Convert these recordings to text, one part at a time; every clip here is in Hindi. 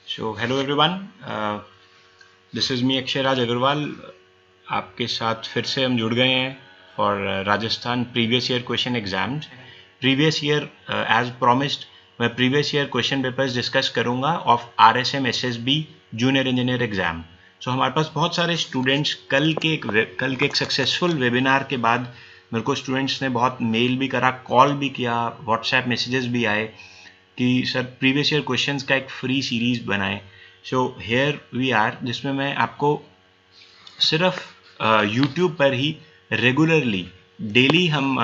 So hello everyone, this is me Akshay Raj Agrawal. आपके साथ फिर से हम जुड़ गए हैं for Rajasthan previous year question exams. Previous year as promised मैं previous year question papers discuss करूंगा of RSM SSB junior engineer exam. So हमारे पास बहुत सारे स्टूडेंट्स कल के एक सक्सेसफुल वेबिनार के बाद मेरे को स्टूडेंट्स ने बहुत मेल भी करा, कॉल भी किया, व्हाट्सएप मैसेजेस भी आए कि सर प्रीवियस ईयर क्वेश्चंस का एक फ्री सीरीज बनाएं। सो हेयर वी आर, जिसमें मैं आपको सिर्फ यूट्यूब पर ही रेगुलरली डेली हम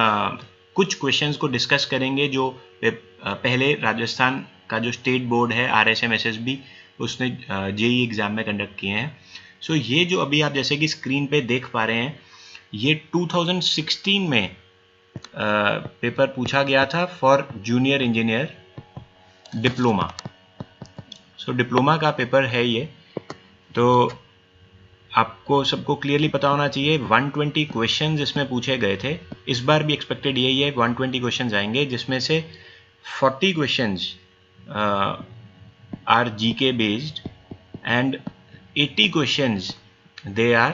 कुछ क्वेश्चंस को डिस्कस करेंगे जो पहले राजस्थान का जो स्टेट बोर्ड है RSM SSB उसने JEE एग्ज़ाम में कंडक्ट किए हैं। सो ये जो अभी आप जैसे कि स्क्रीन पे देख पा रहे हैं, ये 2016 में पेपर पूछा गया था for junior engineer diploma. So diploma का पेपर है ये, तो आपको सबको क्लियरली पता होना चाहिए 120 क्वेश्चंस इसमें पूछे गए थे। इस बार भी एक्सपेक्टेड यही है, 120 क्वेश्चंस आएंगे जिसमें से 40 questions are GK based and 80 questions they are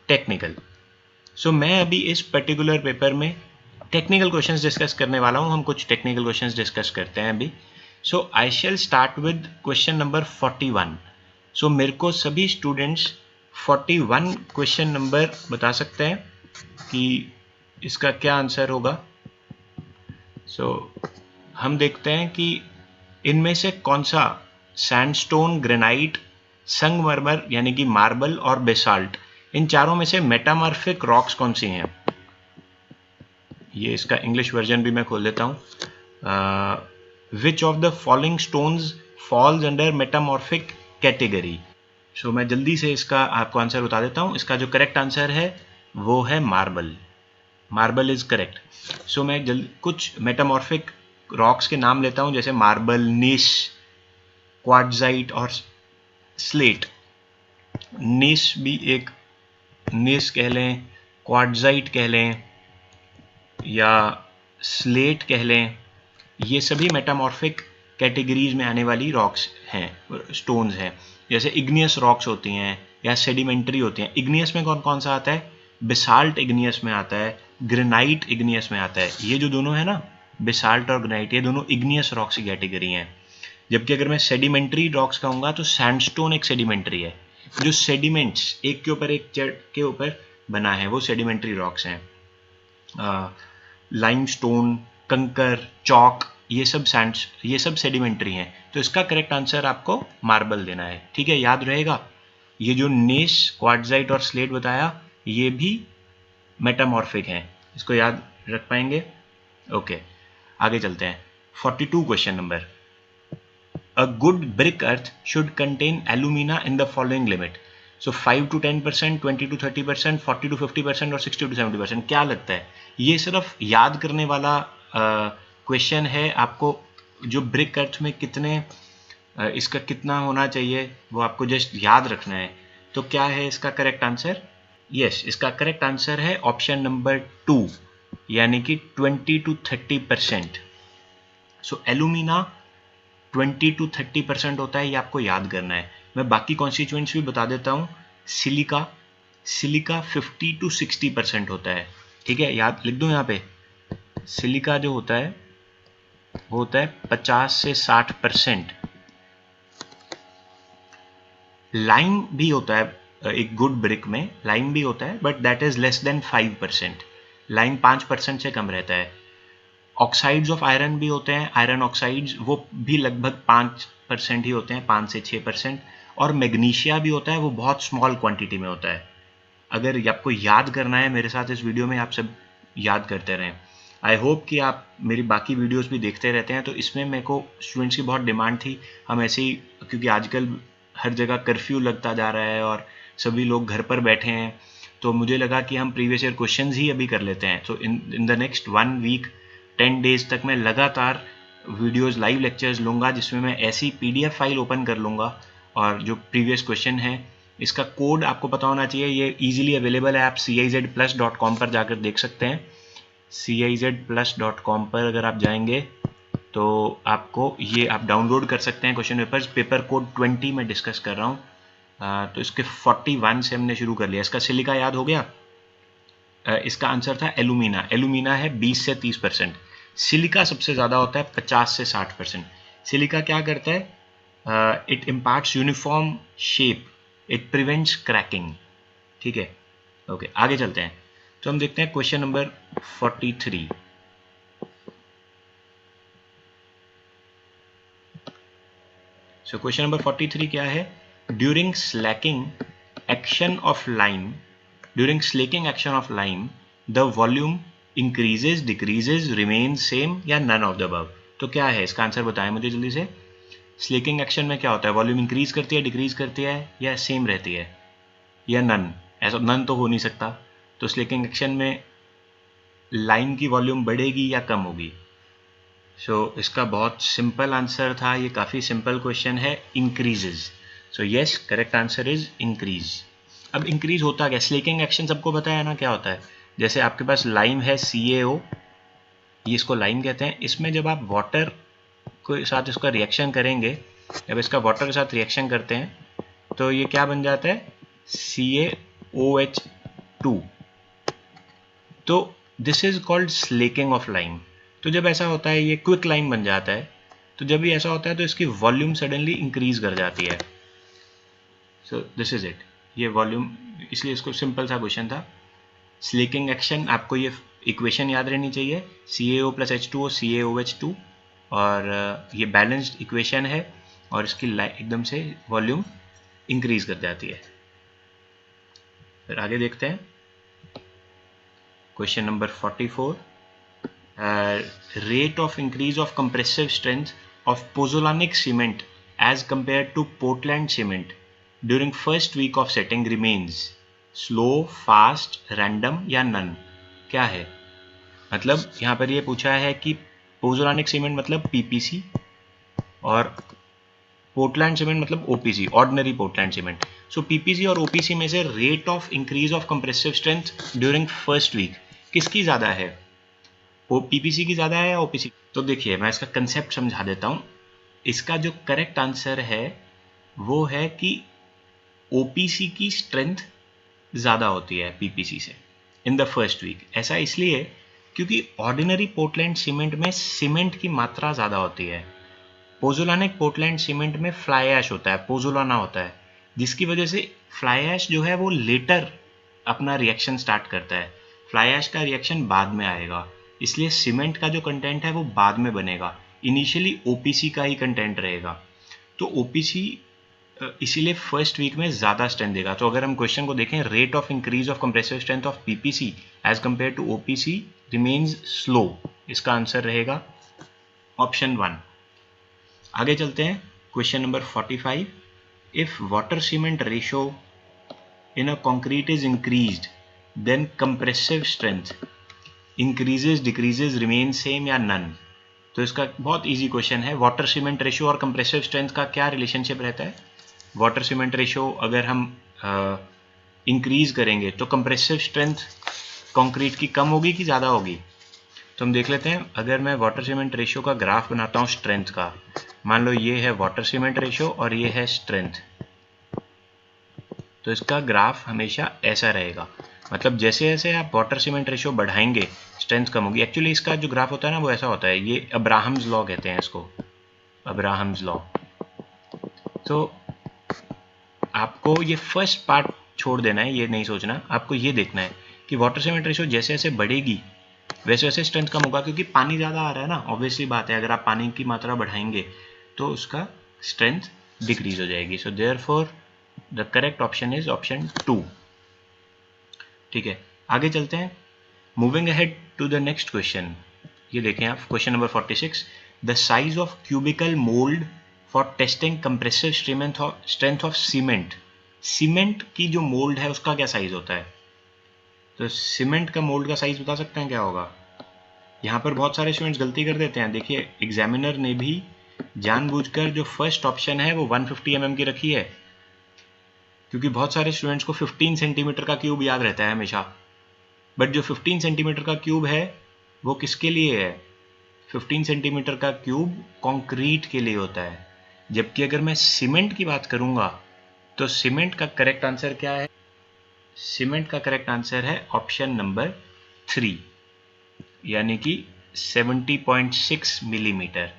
technical. So मैं अभी इस पर्टिकुलर पेपर में टेक्निकल क्वेश्चंस डिस्कस करने वाला हूँ। हम कुछ टेक्निकल क्वेश्चंस डिस्कस करते हैं अभी। So I shall start with question number 41। So मेरे को सभी स्टूडेंट्स 41 क्वेश्चन नंबर बता सकते हैं कि इसका क्या आंसर होगा। सो हम देखते हैं कि इनमें से कौन सा सैंडस्टोन, ग्रेनाइट, संगमरमर यानी कि मार्बल और बेसाल्ट, इन चारों में से मेटामॉर्फिक रॉक्स कौन सी हैं। ये इसका इंग्लिश वर्जन भी मैं खोल देता हूँ। Which of the following stones falls under metamorphic category. So मैं जल्दी से इसका आपको आंसर बता देता हूँ। इसका जो करेक्ट आंसर है वो है marble. Marble is correct. So मैं कुछ मेटामॉर्फिक रॉक्स के नाम लेता हूँ, जैसे मार्बल, नीस, क्वार्ट्जाइट और स्लेट। नीस भी एक, नीस कह लें, क्वार्ट्जाइट कह लें या स्लेट कह लें, ये सभी मेटामॉर्फिक कैटेगरीज में आने वाली रॉक्स हैं, स्टोन्स हैं। जैसे इग्नियस रॉक्स होती हैं या सेडिमेंट्री होती हैं। इग्नियस में कौन कौन सा आता है? बेसाल्ट इग्नियस में आता है, ग्रेनाइट इग्नियस में आता है। ये जो दोनों है ना, बेसाल्ट और ग्रेनाइट, ये दोनों इग्नियस रॉक्स की कैटेगरी हैं। जबकि अगर मैं सेडिमेंट्री रॉक्स कहूँगा तो सैंडस्टोन एक सेडिमेंट्री है। जो सेडिमेंट्स एक के ऊपर एक चढ़ के ऊपर बना है वो सेडिमेंट्री रॉक्स हैं। लाइमस्टोन, कंकर, चॉक, ये सब सेडिमेंट्री हैं। तो इसका करेक्ट आंसर आपको मार्बल देना है। ठीक है, याद रहेगा। ये जो नेस, क्वार्ट्जाइट और स्लेट बताया, ये भी मेटामॉर्फिक हैं। इसको याद रख पाएंगे? ओके, आगे चलते हैं। 42 question number. A good brick earth should contain alumina in the following limit. So 5 to 10%, 20 to 30%, 40 to 50% और 60 to 70%। क्या लगता है? ये सिर्फ याद करने वाला क्वेश्चन है। आपको जो ब्रिक अर्थ में कितने इसका कितना होना चाहिए वो आपको जस्ट याद रखना है। तो क्या है इसका करेक्ट आंसर? यस, इसका करेक्ट आंसर है ऑप्शन नंबर 2, यानी कि 20 to 30%। सो एल्यूमिना 20 to 30% होता है, ये आपको याद करना है। मैं बाकी कॉन्स्टिट्यूएंट्स भी बता देता हूँ। सिलिका 50 to 60% होता है। ठीक है, याद लिख दो यहाँ पे। सिलिका जो होता है वो होता है 50 से 60%। लाइम भी होता है एक गुड ब्रिक में, लाइम भी होता है, but that is less than 5%। Lime 5% से कम रहता है। ऑक्साइड्स ऑफ आयरन भी होते हैं, आयरन ऑक्साइड्स, वो भी लगभग 5% ही होते हैं, 5 से 6%। और मैग्नीशिया भी होता है, वो बहुत स्मॉल क्वांटिटी में होता है। अगर आपको याद करना है, मेरे साथ इस वीडियो में आप सब याद करते रहें। आई होप कि आप मेरी बाकी वीडियोस भी देखते रहते हैं। तो इसमें मेरे को स्टूडेंट्स की बहुत डिमांड थी, हम ऐसे ही, क्योंकि आजकल हर जगह कर्फ्यू लगता जा रहा है और सभी लोग घर पर बैठे हैं, तो मुझे लगा कि हम प्रीवियस ईयर क्वेश्चंस ही अभी कर लेते हैं। तो in the next 1 week 10 days तक मैं लगातार वीडियोस, लाइव लेक्चर्स लूँगा, जिसमें मैं ऐसी PDF फाइल ओपन कर लूँगा और जो प्रीवियस क्वेश्चन है, इसका कोड आपको पता होना चाहिए। ये इजीली अवेलेबल है, आप CIZplus.com पर जाकर देख सकते हैं। CIZplus.com पर अगर आप जाएंगे तो आपको ये आप डाउनलोड कर सकते हैं क्वेश्चन पेपर्स। पेपर कोड 20 में डिस्कस कर रहा हूँ। तो इसके 41 से हमने शुरू कर लिया। इसका सिलिका याद हो गया। इसका आंसर था एलुमिना। एलुमिना है 20 से 30%। सिलिका सबसे ज़्यादा होता है 50 से 60%। सिलिका क्या करता है? It imparts uniform shape, it prevents cracking. ठीक है, ओके आगे चलते हैं। तो हम देखते हैं question number 43। So question number 43 क्या है? During Slaking action of lime, during slaking action of lime the volume increases, decreases, remain same या नन ऑफ द अबव। तो क्या है इसका आंसर बताएं मुझे जल्दी से। स्लेकिंग एक्शन में क्या होता है? वॉल्यूम इंक्रीज करती है, डिक्रीज करती है या सेम रहती है या नन? ऐसा नन तो हो नहीं सकता। तो स्लेकिंग एक्शन में लाइन की वॉल्यूम बढ़ेगी या कम होगी? इसका बहुत सिंपल आंसर था, ये काफ़ी सिंपल क्वेश्चन है, increases. So yes, correct answer is increase. अब इंक्रीज होता क्या? स्लेकिंग एक्शन सबको पता है ना क्या होता है। जैसे आपके पास लाइम है CaO, ये इसको लाइम कहते हैं। इसमें जब आप वाटर के साथ इसका रिएक्शन करेंगे, जब इसका वाटर के साथ रिएक्शन करते हैं तो ये क्या बन जाता है? CaOH2। तो this is called slaking of lime. तो जब ऐसा होता है ये क्विक लाइम बन जाता है। तो जब भी ऐसा होता है तो इसकी वॉल्यूम सडनली इंक्रीज कर जाती है। सो दिस इज इट, ये वॉल्यूम, इसलिए इसको सिंपल सा क्वेश्चन था। स्लेकिंग एक्शन, आपको ये इक्वेशन याद रहनी चाहिए, CaO + H2O CaOH2, और ये बैलेंस्ड इक्वेशन है और इसकी एकदम से वॉल्यूम इंक्रीज कर जाती है। फिर आगे देखते हैं question number 44। rate of increase of compressive strength of pozzolanic cement as compared to Portland cement during first week of setting remains slow, fast, random या none। क्या है? मतलब यहाँ पर ये पूछा है कि पोजोलानिक सीमेंट मतलब PPC और पोर्टलैंड सीमेंट मतलब OPC, ordinary Portland cement. So PPC और OPC में से rate of increase of compressive strength during first week किसकी ज़्यादा है? वो PPC की ज़्यादा है या OPC? तो देखिए मैं इसका कंसेप्ट समझा देता हूँ। इसका जो करेक्ट आंसर है वो है कि OPC की स्ट्रेंथ ज़्यादा होती है PPC से इन द फर्स्ट वीक। ऐसा इसलिए क्योंकि ऑर्डिनरी पोर्टलैंड सीमेंट में सीमेंट की मात्रा ज़्यादा होती है। पोजोलानिक पोर्टलैंड सीमेंट में फ्लाई ऐश होता है, पोजोलाना होता है, जिसकी वजह से फ्लाई ऐश जो है वो लेटर अपना रिएक्शन स्टार्ट करता है। फ्लाई ऐश का रिएक्शन बाद में आएगा, इसलिए सीमेंट का जो कंटेंट है वो बाद में बनेगा। इनिशियली OPC का ही कंटेंट रहेगा। तो OPC इसीलिए फर्स्ट वीक में ज़्यादा स्ट्रेंथ देगा। तो अगर हम क्वेश्चन को देखें, rate of increase of compressive strength of PPC as compare to OPC remains slow, इसका आंसर रहेगा ऑप्शन 1। आगे चलते हैं question number 45। If water cement ratio in a concrete is increased then compressive strength increases, decreases, remain same या नन। तो इसका बहुत इजी क्वेश्चन है। वाटर सीमेंट रेशियो और कंप्रेसिव स्ट्रेंथ का क्या रिलेशनशिप रहता है? वाटर सीमेंट रेशियो अगर हम इंक्रीज करेंगे तो कंप्रेसिव स्ट्रेंथ कंक्रीट की कम होगी कि ज़्यादा होगी? तो हम देख लेते हैं। अगर मैं वाटर सीमेंट रेशियो का ग्राफ बनाता हूँ स्ट्रेंथ का, मान लो ये है वाटर सीमेंट रेशियो और ये है स्ट्रेंथ, तो इसका ग्राफ हमेशा ऐसा रहेगा। मतलब जैसे जैसे आप वाटर सीमेंट रेशियो बढ़ाएंगे स्ट्रेंथ कम होगी। एक्चुअली इसका जो ग्राफ होता है ना वो ऐसा होता है, ये अब्राहम्स लॉ कहते हैं इसको, अब्राहम्स लॉ। तो आपको ये फर्स्ट पार्ट छोड़ देना है, ये नहीं सोचना, आपको ये देखना है कि वाटर सीमेंट रेशियो जैसे जैसे बढ़ेगी वैसे वैसे स्ट्रेंथ कम होगा, क्योंकि पानी ज़्यादा आ रहा है ना। ऑब्वियसली बात है, अगर आप पानी की मात्रा बढ़ाएंगे तो उसका स्ट्रेंथ डिक्रीज हो जाएगी। So therefore the correct option is option 2। ठीक है, आगे चलते हैं। Moving ahead to the next question. ये देखें आप, question number 46। The size of cubical mould for testing compressive strength of cement. Cement की जो मोल्ड है उसका क्या साइज होता है? तो सीमेंट का मोल्ड का साइज बता सकते हैं क्या होगा? यहाँ पर बहुत सारे स्टूडेंट्स गलती कर देते हैं। देखिए एग्जामिनर ने भी जानबूझकर जो फर्स्ट ऑप्शन है वो 150 mm की रखी है, क्योंकि बहुत सारे स्टूडेंट्स को 15 सेंटीमीटर का क्यूब याद रहता है हमेशा। बट जो 15 सेंटीमीटर का क्यूब है वो किसके लिए है? 15 सेंटीमीटर का क्यूब कंक्रीट के लिए होता है। जबकि अगर मैं सीमेंट की बात करूंगा तो सीमेंट का करेक्ट आंसर क्या है? सीमेंट का करेक्ट आंसर है ऑप्शन नंबर 3, यानी कि 70.6 मिलीमीटर।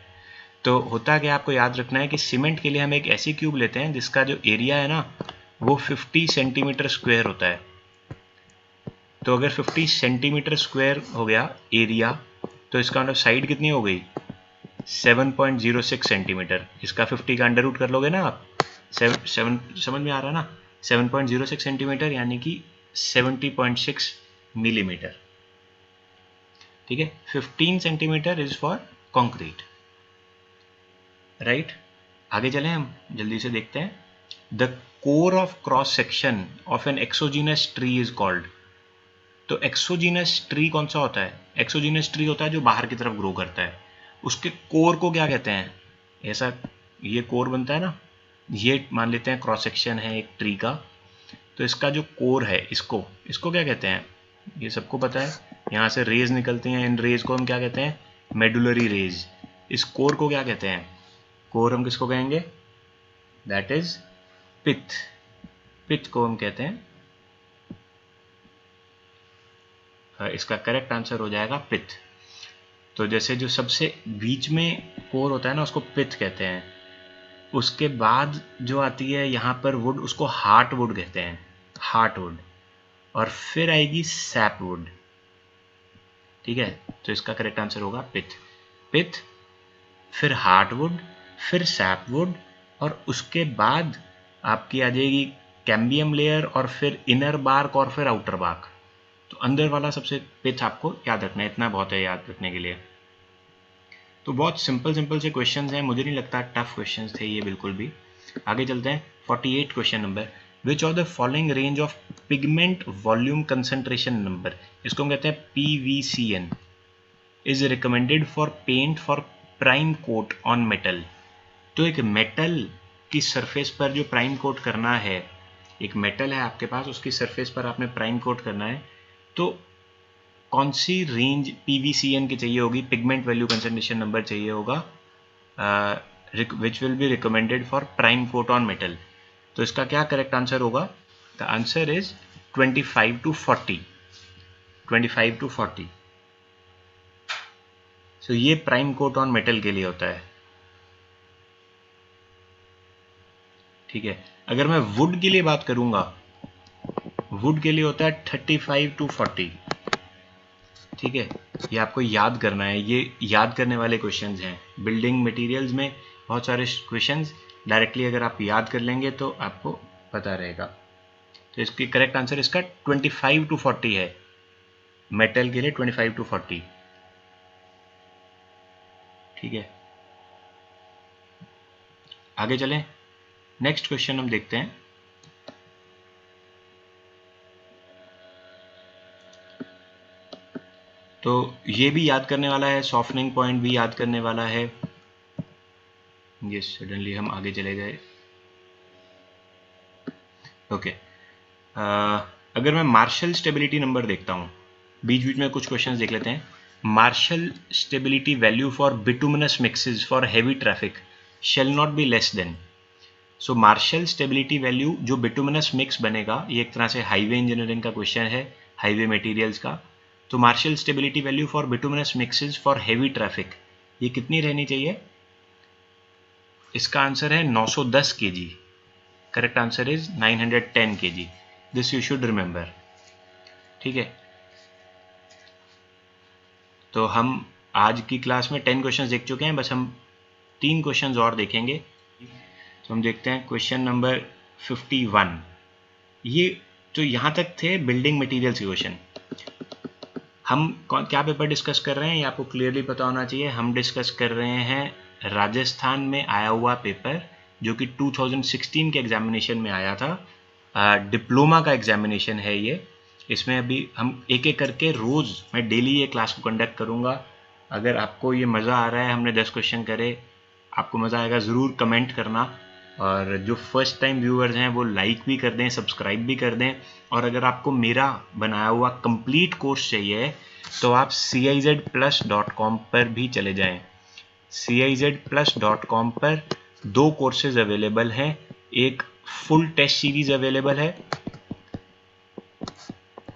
तो होता क्या, आपको याद रखना है कि सीमेंट के लिए हम एक ऐसी क्यूब लेते हैं जिसका जो एरिया है ना वो 50 सेंटीमीटर स्क्वायर होता है। तो अगर 50 सेंटीमीटर स्क्वायर हो गया एरिया, तो इसका मतलब साइड कितनी हो गई? 7.06 सेंटीमीटर। इसका 50 का अंडर रूट कर लोगे ना आप, 7 समझ में आ रहा है ना? 7.06 सेंटीमीटर यानी कि 70.6 मिलीमीटर। ठीक है, 15 centimetre is for concrete, right. आगे चलें, हम जल्दी से देखते हैं। The core of cross section of an exogenous tree is called. तो एक्सोजीनस ट्री कौन सा होता है? एक्सोजीनस ट्री होता है जो बाहर की तरफ ग्रो करता है। उसके कोर को क्या कहते हैं? ऐसा ये कोर बनता है ना, ये मान लेते हैं क्रॉस सेक्शन है एक ट्री का, तो इसका जो कोर है इसको क्या कहते हैं? ये सबको पता है। यहाँ से रेज निकलती हैं, इन रेज को हम क्या कहते हैं? Medullary rays. इस कोर को क्या कहते हैं? कोर हम किसको कहेंगे? दैट इज पिथ। पिथ को हम कहते हैं। इसका करेक्ट आंसर हो जाएगा पिथ। तो जैसे जो सबसे बीच में कोर होता है ना उसको पिथ कहते हैं। उसके बाद जो आती है यहाँ पर वुड, उसको हार्ट वुड कहते हैं, हार्ट वुड। और फिर आएगी सैप वुड। ठीक है, तो इसका करेक्ट आंसर होगा पिथ। पिथ, फिर हार्ट वुड, फिर सैप वुड, और उसके बाद आपकी आ जाएगी कैम्बियम लेयर, और फिर इनर बार्क, और फिर आउटर बार्क। तो अंदर वाला सबसे पिथ आपको याद रखना है, इतना बहुत है याद रखने के लिए। तो बहुत सिंपल से क्वेश्चंस हैं, मुझे नहीं लगता टफ क्वेश्चंस थे ये बिल्कुल भी। आगे चलते हैं 48 question number. Which of the following range of pigment volume concentration number, इसको हम कहते हैं PVCN, is recommended for paint for prime coat on metal. तो एक मेटल की सरफेस पर जो प्राइम कोट करना है, एक मेटल है आपके पास, उसकी सरफेस पर आपने प्राइम कोट करना है, तो कौन सी रेंज PVCN की चाहिए होगी? पिगमेंट वैल्यू कंसंट्रेशन नंबर चाहिए होगा, which will be recommended for prime coat on metal. तो इसका क्या करेक्ट आंसर होगा? The answer is 25 to 40। 25 to 40। So ये प्राइम कोट ऑन मेटल के लिए होता है। ठीक है, अगर मैं वुड के लिए बात करूंगा, वुड के लिए होता है 35 to 40। ठीक है, ये आपको याद करना है, ये याद करने वाले क्वेश्चंस हैं। बिल्डिंग मटेरियल्स में बहुत सारे क्वेश्चंस डायरेक्टली अगर आप याद कर लेंगे तो आपको पता रहेगा। तो इसकी करेक्ट आंसर इसका 25 to 40 है, मेटल के लिए 25 to 40। ठीक है, आगे चलें, नेक्स्ट क्वेश्चन हम देखते हैं। तो ये भी याद करने वाला है, सॉफ्टनिंग पॉइंट भी याद करने वाला है। ये सडनली हम आगे चले गए। ओके, अगर मैं मार्शल स्टेबिलिटी नंबर देखता हूँ, बीच बीच में कुछ क्वेश्चंस देख लेते हैं। Marshall stability value for bituminous mixes for heavy traffic shall not be less than. So Marshall stability value जो बिटुमिनस मिक्स बनेगा, ये एक तरह से हाईवे इंजीनियरिंग का क्वेश्चन है, हाईवे मटेरियल्स का। तो Marshall stability value for bituminous mixes for heavy traffic ये कितनी रहनी चाहिए? इसका आंसर है 910 kg। Correct answer is 910 kg। This you should remember. ठीक है, तो हम आज की क्लास में 10 क्वेश्चंस देख चुके हैं, बस हम 3 क्वेश्चंस और देखेंगे। तो हम देखते हैं क्वेश्चन नंबर 51। ये तो यहाँ तक थे बिल्डिंग मटेरियल्स के क्वेश्चन। हम क्या पेपर डिस्कस कर रहे हैं ये आपको क्लियरली पता होना चाहिए। हम डिस्कस कर रहे हैं राजस्थान में आया हुआ पेपर, जो कि 2016 के एग्जामिनेशन में आया था। डिप्लोमा का एग्जामिनेशन है ये। इसमें अभी हम एक एक करके रोज़ मैं डेली ये क्लास को कंडक्ट करूँगा। अगर आपको ये मज़ा आ रहा है, हमने 10 क्वेश्चन करे, आपको मज़ा आएगा, ज़रूर कमेंट करना और जो फर्स्ट टाइम व्यूअर्स हैं वो लाइक भी कर दें, सब्सक्राइब भी कर दें। और अगर आपको मेरा बनाया हुआ कंप्लीट कोर्स चाहिए तो आप CIZplus.com पर भी चले जाएं। CIZplus.com पर 2 कोर्सेज अवेलेबल हैं, एक फुल टेस्ट सीरीज अवेलेबल है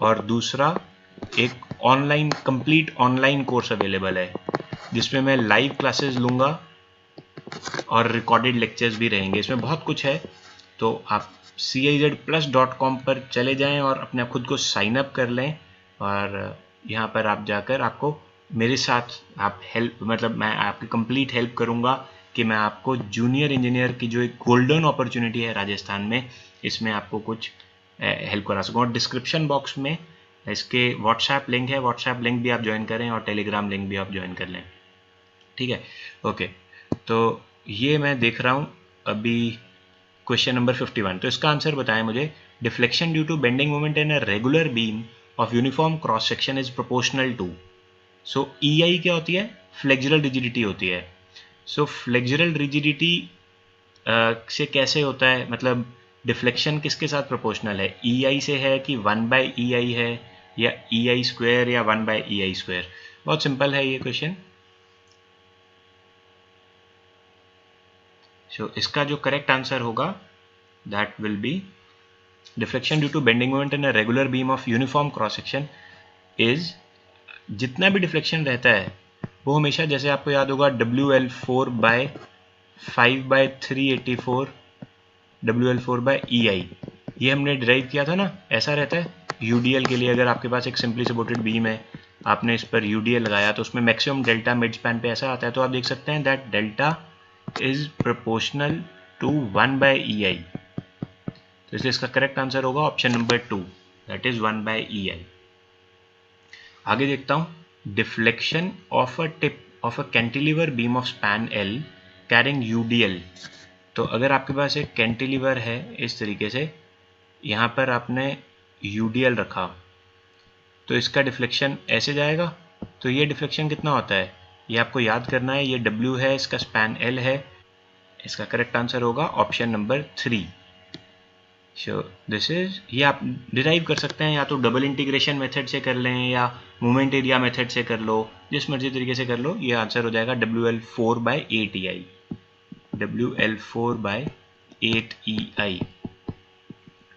और दूसरा एक online complete online course available है जिसमें मैं लाइव क्लासेस लूँगा और रिकॉर्डेड लेक्चर्स भी रहेंगे। इसमें बहुत कुछ है, तो आप CIZplus.com पर चले जाएं और अपने आप खुद को साइन अप कर लें और यहाँ पर आप जाकर आपको मेरे साथ आप हेल्प, मतलब मैं आपकी कंप्लीट हेल्प करूँगा कि मैं आपको जूनियर इंजीनियर की जो एक गोल्डन अपॉर्चुनिटी है राजस्थान में, इसमें आपको कुछ हेल्प करा सकूँ। और डिस्क्रिप्शन बॉक्स में इसके व्हाट्सएप लिंक है, व्हाट्सएप लिंक भी आप ज्वाइन करें और टेलीग्राम लिंक भी आप ज्वाइन कर लें। ठीक है, ओके। तो ये मैं देख रहा हूँ अभी क्वेश्चन नंबर 51। तो इसका आंसर बताएं मुझे। Deflection due to bending moment in a regular beam of uniform cross section is proportional to. So EI क्या होती है? फ्लेक्सुरल रिजिडिटी होती है। सो फ्लेक्सुरल रिजिडिटी से कैसे होता है, मतलब डिफ्लेक्शन किसके साथ प्रोपोर्शनल है? EI से है कि 1/EI है, या EI स्क्वायर या 1/EI स्क्वायर? बहुत सिंपल है ये क्वेश्चन। सो इसका जो करेक्ट आंसर होगा that will be deflection due to bending moment in a regular beam of uniform cross section is, जितना भी डिफ्लेक्शन रहता है वो हमेशा, जैसे आपको याद होगा, WL4/5/384 WL4/EI, ये हमने डिराइव किया था ना, ऐसा रहता है। UDL के लिए अगर आपके पास एक सिंपली सपोर्टेड बीम है, आपने इस पर UDL लगाया तो उसमें मैक्सिमम डेल्टा मिड स्पैन पे ऐसा आता है, तो आप देख सकते हैं that delta is proportional to 1/EI। तो इसलिए इसका करेक्ट आंसर होगा option number 2, that is 1/EI। आगे देखता हूं, deflection of a tip of a cantilever beam of span L carrying UDL। तो अगर आपके पास एक कैंटिलीवर है इस तरीके से, यहाँ पर आपने UDL रखा, तो इसका डिफ्लेक्शन ऐसे जाएगा। तो ये डिफ्लेक्शन कितना होता है ये आपको याद करना है। ये W है, इसका स्पैन L है, इसका करेक्ट आंसर होगा option number 3। So this is, ये आप डिराइव कर सकते हैं या तो डबल इंटीग्रेशन मेथड से कर लें या मोमेंट एरिया मेथड से कर लो, जिस मर्जी तरीके से कर लो। ये आंसर हो जाएगा WL4/8EI, WL4/8EI।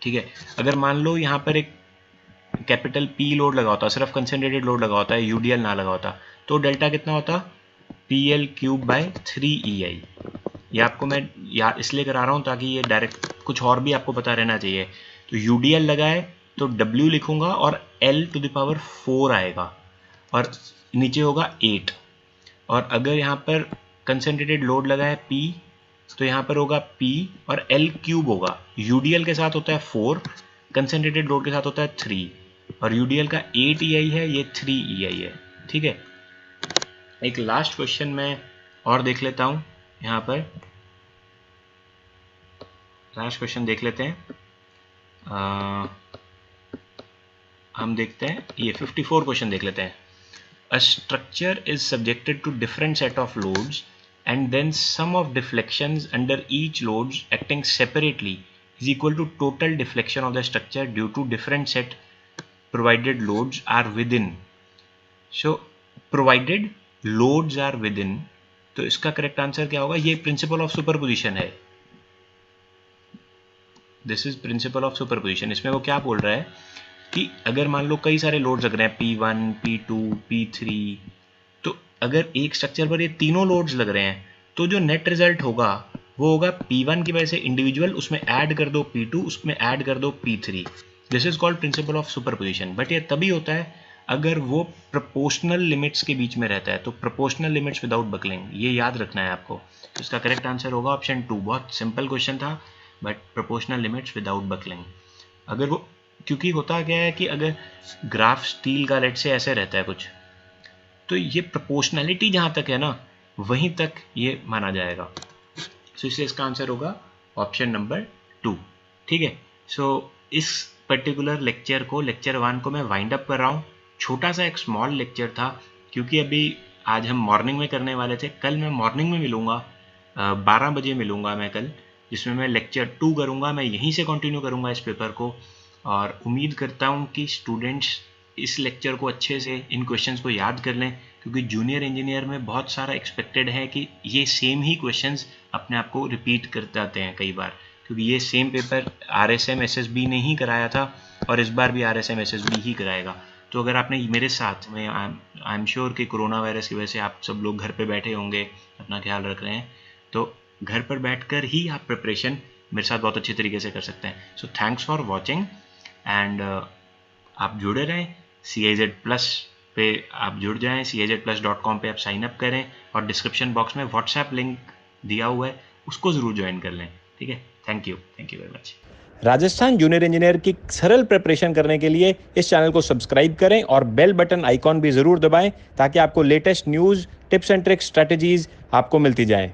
ठीक है, अगर मान लो यहाँ पर एक कैपिटल P लोड लगा होता, सिर्फ कंसेंट्रेटेड लोड लगा होता है, UDL ना लगा होता, तो डेल्टा कितना होता? PL3/3EI। ये आपको मैं इसलिए करा रहा हूँ ताकि ये डायरेक्ट कुछ और भी आपको पता रहना चाहिए। तो UDL लगाए तो W लिखूंगा और L⁴ आएगा और नीचे होगा 8। और अगर यहाँ पर कंसेंट्रेटेड लोड लगा है P, तो यहाँ पर होगा P और L³ होगा। UDL के साथ होता है 4, कंसेंट्रेटेड लोड के साथ होता है 3, और UDL का 8EI है, ये 3EI है। ठीक है, एक लास्ट क्वेश्चन मैं और देख लेता हूँ। यहाँ पर लास्ट क्वेश्चन देख लेते हैं। हम देखते हैं ये 54 क्वेश्चन देख लेते हैं। A structure is subjected to different set of loads and then sum of deflections under each loads acting separately is equal to total deflection of the structure due to different set provided loads are within. So provided loads are within, तो इसका करेक्ट आंसर क्या होगा? ये प्रिंसिपल ऑफ सुपरपोजिशन है। This is principle of superposition. इसमें वो क्या बोल रहा है कि अगर मान लो कई सारे लोड्स लग रहे हैं, P1, P2, P3, तो अगर एक स्ट्रक्चर पर ये तीनों लोड्स लग रहे हैं तो जो नेट रिजल्ट होगा वो होगा P1 की वजह से इंडिविजुअल, उसमें ऐड कर दो P2, उसमें ऐड कर दो P3। This is called principle of superposition. But ये तभी होता है अगर वो प्रोपोर्शनल लिमिट्स के बीच में रहता है, तो प्रोपोर्शनल लिमिट्स विदाउट बकलिंग, ये याद रखना है आपको। तो इसका करेक्ट आंसर होगा ऑप्शन 2। बहुत सिंपल क्वेश्चन था, but proportional limits without buckling. अगर वो, क्योंकि होता क्या है कि अगर ग्राफ स्टील का लेट से ऐसे रहता है कुछ, तो ये प्रोपोर्शनैलिटी जहां तक है ना, वहीं तक ये माना जाएगा। सो इसलिए इसका आंसर होगा ऑप्शन नंबर 2। ठीक है, सो इस पर्टिकुलर लेक्चर को, लेक्चर 1 को मैं वाइंड अप कर रहा हूँ। छोटा सा एक स्मॉल लेक्चर था, क्योंकि अभी आज हम मॉर्निंग में करने वाले थे। कल मैं मॉर्निंग में मिलूंगा, 12 बजे मिलूंगा मैं कल, जिसमें मैं लेक्चर 2 करूँगा। मैं यहीं से कंटिन्यू करूँगा इस पेपर को, और उम्मीद करता हूँ कि स्टूडेंट्स इस लेक्चर को अच्छे से इन क्वेश्चंस को याद कर लें, क्योंकि जूनियर इंजीनियर में बहुत सारा एक्सपेक्टेड है कि ये सेम ही क्वेश्चंस अपने आप को रिपीट करते आते हैं कई बार, क्योंकि ये सेम पेपर RSM SSB ने ही कराया था और इस बार भी RSM SSB ही कराएगा। तो अगर आपने मेरे साथ में, आई एम श्योर कि कोरोना वायरस की वजह से आप सब लोग घर पे बैठे होंगे, अपना ख्याल रख रहे हैं, तो घर पर बैठकर ही आप प्रिपरेशन मेरे साथ बहुत अच्छी तरीके से कर सकते हैं। So thanks for watching and आप जुड़े रहें। CIZ Plus पे आप जुड़ जाएं, CIZplus.com पे आप साइन अप करें और डिस्क्रिप्शन बॉक्स में व्हाट्सएप लिंक दिया हुआ है, उसको ज़रूर ज्वाइन कर लें। ठीक है, thank you very much. Rajasthan junior engineer की सरल प्रिपरेशन करने के लिए इस चैनल को सब्सक्राइब करें और बेल बटन आइकॉन भी ज़रूर दबाएं, ताकि आपको latest news, tips and tricks, strategies आपको मिलती जाएं।